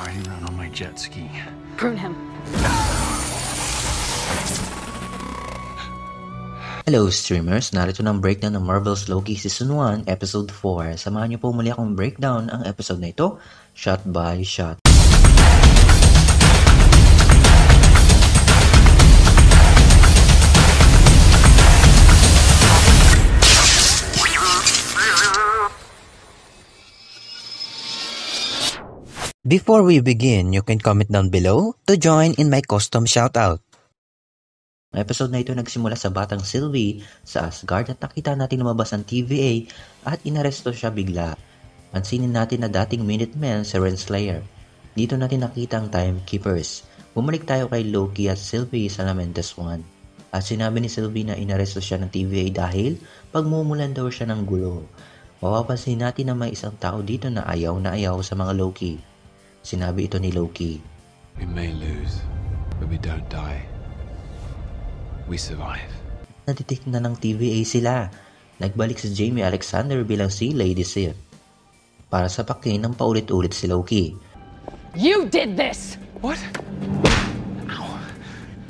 riding around on my jet ski. Prune him. Hello streamers, narito ng breakdown ng Marvel's Loki Season 1, Episode 4. Samahan niyo po muli akong breakdown ang episode na ito, shot by shot. Before we begin, you can comment down below to join in my custom shoutout. Ang episode na ito nagsimula sa batang Sylvie sa Asgard at nakita natin lumabas ang TVA at inaresto siya bigla. Pansinin natin na dating Minutemen si Renslayer. Dito natin nakita ang Timekeepers. Bumalik tayo kay Loki at Sylvie sa Lamentus 1. At sinabi ni Sylvie na inaresto siya ng TVA dahil pagmumulan daw siya ng gulo. Mapapansin natin na may isang tao dito na ayaw sa mga Loki. Sinabi ito ni Loki, We may lose, but we don't die. We survive. Nadetect na ng TVA sila. Nagbalik si Jamie Alexander bilang si Lady Sif. Para sa pakin ng paulit-ulit si Loki. You did this! What? Ow.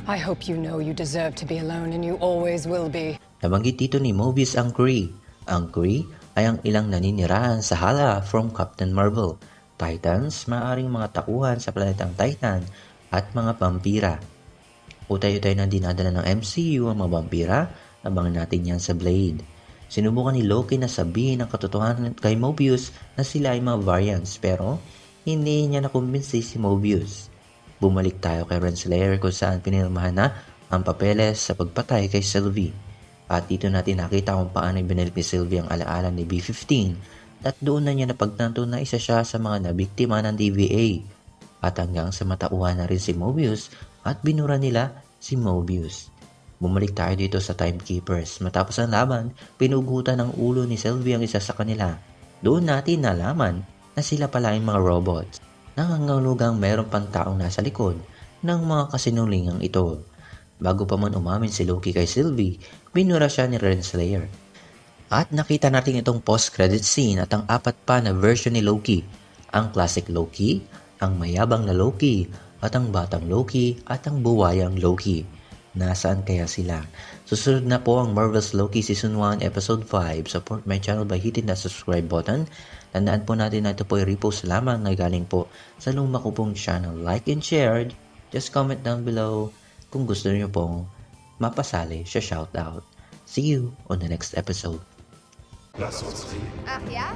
I hope you know you deserve to be alone and you always will be. Nabanggit dito ni Mobius ang Kree. Ang Kree ay ang ilang naninirahan sa Hala from Captain Marvel. Titans, maaring mga takuhan sa planetang Titan at mga vampira. Utay-utay na dinadala ng MCU ang mga vampira, abangan natin yan sa Blade. Sinubukan ni Loki na sabihin ang katotohanan kay Mobius na sila ay mga variants pero hindi niya nakumbinsi si Mobius. Bumalik tayo kay Renslayer kung saan pinirmahan na ang papeles sa pagpatay kay Sylvie. At dito natin nakita kung paano binalik ni Sylvie ang alaala ni B-15 at doon na niya napagtanto na isa siya sa mga nabiktima ng TVA. At hanggang sa matauhan na rin si Mobius at binura nila si Mobius. Bumalik tayo dito sa Timekeepers. Matapos ang laban, pinugutan ng ulo ni Sylvie ang isa sa kanila. Doon natin nalaman na sila pala ay mga robots. Nangangahulugang mayroon pang taong nasa likod ng mga kasinungalingang ito. Bago pa man umamin si Loki kay Sylvie, binura siya ni Renslayer. At nakita natin itong post-credit scene at ang apat pa na version ni Loki. Ang classic Loki, ang mayabang na Loki, at ang batang Loki, at ang buwayang Loki. Nasaan kaya sila? Susunod na po ang Marvel's Loki Season 1 Episode 5. Support my channel by hitting the subscribe button. Tandaan po natin na ito po ay repost lamang na galing po sa luma ko pong channel. Like and share. Just comment down below kung gusto niyo pong mapasali sa shoutout. See you on the next episode. Ach ja?